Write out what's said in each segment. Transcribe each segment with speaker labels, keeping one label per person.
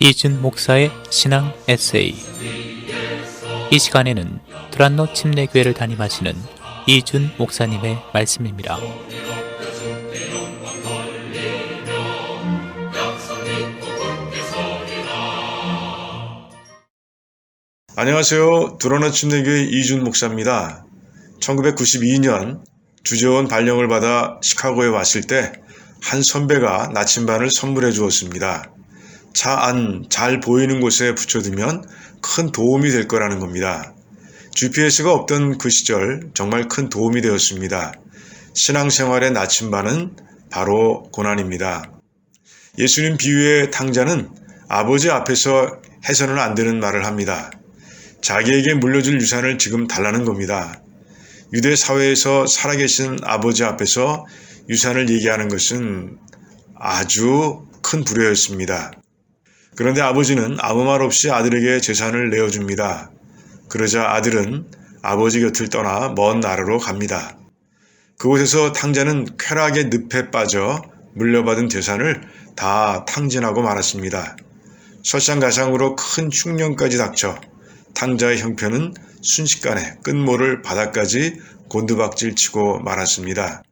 Speaker 1: 이준 목사의 신앙 에세이. 이 시간에는 두란노 침례교회를 담임하시는 이준 목사님의 말씀입니다.
Speaker 2: 안녕하세요. 두란노 침례교회 이준 목사입니다. 1992년 주재원 발령을 받아 시카고에 왔을 때 한 선배가 나침반을 선물해 주었습니다. 차 안 잘 보이는 곳에 붙여두면 큰 도움이 될 거라는 겁니다. GPS가 없던 그 시절 정말 큰 도움이 되었습니다. 신앙생활의 나침반은 바로 고난입니다. 예수님 비유의 탕자는 아버지 앞에서 해서는 안 되는 말을 합니다. 자기에게 물려줄 유산을 지금 달라는 겁니다. 유대 사회에서 살아계신 아버지 앞에서 유산을 얘기하는 것은 아주 큰 불효였습니다. 그런데 아버지는 아무 말 없이 아들에게 재산을 내어줍니다. 그러자 아들은 아버지 곁을 떠나 먼 나라로 갑니다. 그곳에서 탕자는 쾌락의 늪에 빠져 물려받은 재산을 다 탕진하고 말았습니다. 설상가상으로 큰 흉년까지 닥쳐 탕자의 형편은 순식간에 끝모를 바닥까지 곤두박질 치고 말았습니다.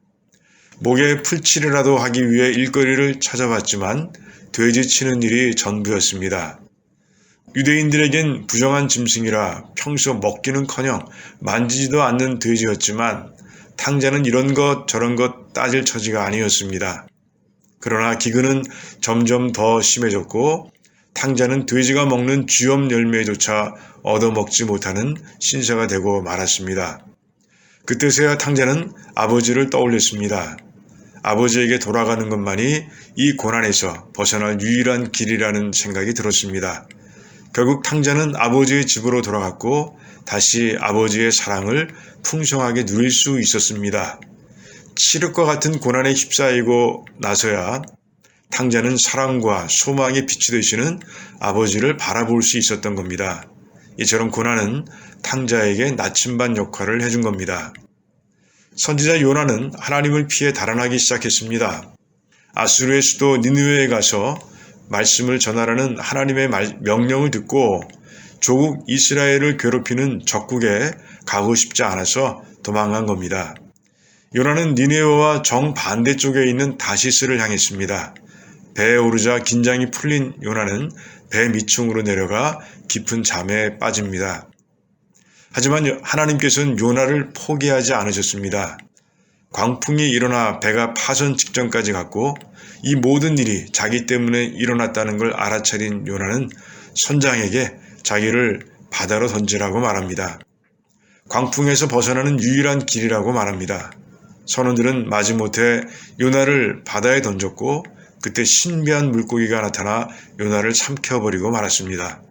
Speaker 2: 목에 풀칠이라도 하기 위해 일거리를 찾아봤지만 돼지 치는 일이 전부였습니다. 유대인들에겐 부정한 짐승이라 평소 먹기는커녕 만지지도 않는 돼지였지만 탕자는 이런 것 저런 것 따질 처지가 아니었습니다. 그러나 기근은 점점 더 심해졌고 탕자는 돼지가 먹는 쥐염 열매조차 얻어먹지 못하는 신세가 되고 말았습니다. 그때서야 탕자는 아버지를 떠올렸습니다. 아버지에게 돌아가는 것만이 이 고난에서 벗어날 유일한 길이라는 생각이 들었습니다. 결국 탕자는 아버지의 집으로 돌아갔고 다시 아버지의 사랑을 풍성하게 누릴 수 있었습니다. 칠흑과 같은 고난에 휩싸이고 나서야 탕자는 사랑과 소망의 빛이 되시는 아버지를 바라볼 수 있었던 겁니다. 이처럼 고난은 탕자에게 나침반 역할을 해준 겁니다. 선지자 요나는 하나님을 피해 달아나기 시작했습니다. 아수르의 수도 니느웨에 가서 말씀을 전하라는 하나님의 명령을 듣고 조국 이스라엘을 괴롭히는 적국에 가고 싶지 않아서 도망간 겁니다. 요나는 니느웨와 정반대쪽에 있는 다시스를 향했습니다. 배에 오르자 긴장이 풀린 요나는 배 밑층으로 내려가 깊은 잠에 빠집니다. 하지만 하나님께서는 요나를 포기하지 않으셨습니다. 광풍이 일어나 배가 파선 직전까지 갔고 이 모든 일이 자기 때문에 일어났다는 걸 알아차린 요나는 선장에게 자기를 바다로 던지라고 말합니다. 광풍에서 벗어나는 유일한 길이라고 말합니다. 선원들은 마지못해 요나를 바다에 던졌고 그때 신비한 물고기가 나타나 요나를 삼켜버리고 말았습니다.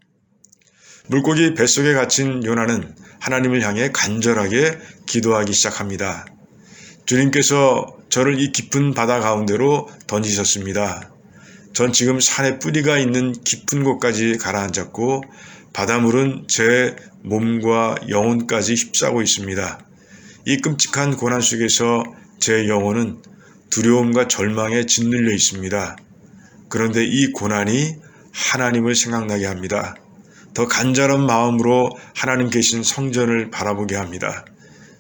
Speaker 2: 물고기 뱃속에 갇힌 요나는 하나님을 향해 간절하게 기도하기 시작합니다. 주님께서 저를 이 깊은 바다 가운데로 던지셨습니다. 전 지금 산에 뿌리가 있는 깊은 곳까지 가라앉았고 바닷물은 제 몸과 영혼까지 휩싸고 있습니다. 이 끔찍한 고난 속에서 제 영혼은 두려움과 절망에 짓눌려 있습니다. 그런데 이 고난이 하나님을 생각나게 합니다. 더 간절한 마음으로 하나님 계신 성전을 바라보게 합니다.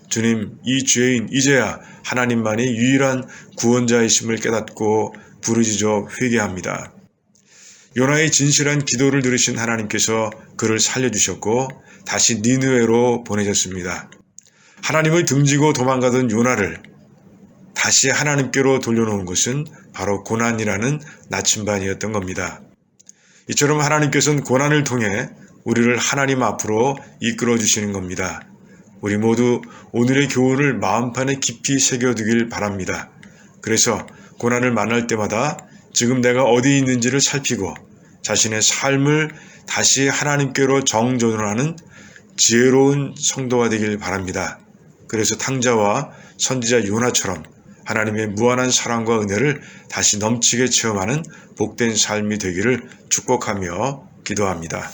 Speaker 2: 주님, 이 죄인 이제야 하나님만이 유일한 구원자이심을 깨닫고 부르짖어 회개합니다. 요나의 진실한 기도를 들으신 하나님께서 그를 살려주셨고 다시 니느웨로 보내셨습니다. 하나님을 등지고 도망가던 요나를 다시 하나님께로 돌려놓은 것은 바로 고난이라는 나침반이었던 겁니다. 이처럼 하나님께서는 고난을 통해 우리를 하나님 앞으로 이끌어 주시는 겁니다. 우리 모두 오늘의 교훈을 마음판에 깊이 새겨두길 바랍니다. 그래서 고난을 만날 때마다 지금 내가 어디 있는지를 살피고 자신의 삶을 다시 하나님께로 정전하는 지혜로운 성도가 되길 바랍니다. 그래서 탕자와 선지자 요나처럼 하나님의 무한한 사랑과 은혜를 다시 넘치게 체험하는 복된 삶이 되기를 축복하며 기도합니다.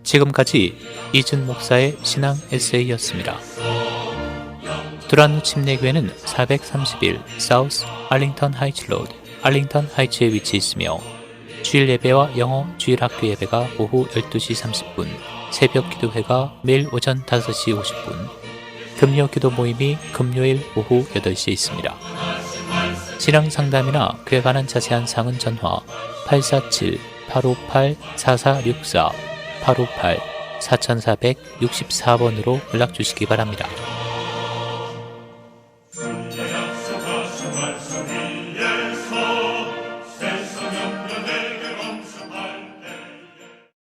Speaker 1: 지금까지 이준 목사의 신앙 에세이였습니다. 두란노 침례교회는 431 사우스 알링턴 하이츠 로드, 알링턴 하이츠에 위치해 있으며 주일 예배와 영어 주일 학교 예배가 오후 12시 30분, 새벽 기도회가 매일 오전 5시 50분, 금요 기도 모임이 금요일 오후 8시에 있습니다. 신앙 상담이나 그에 관한 자세한 사항은 전화 847-858-4464, 858-4464번으로 연락 주시기 바랍니다.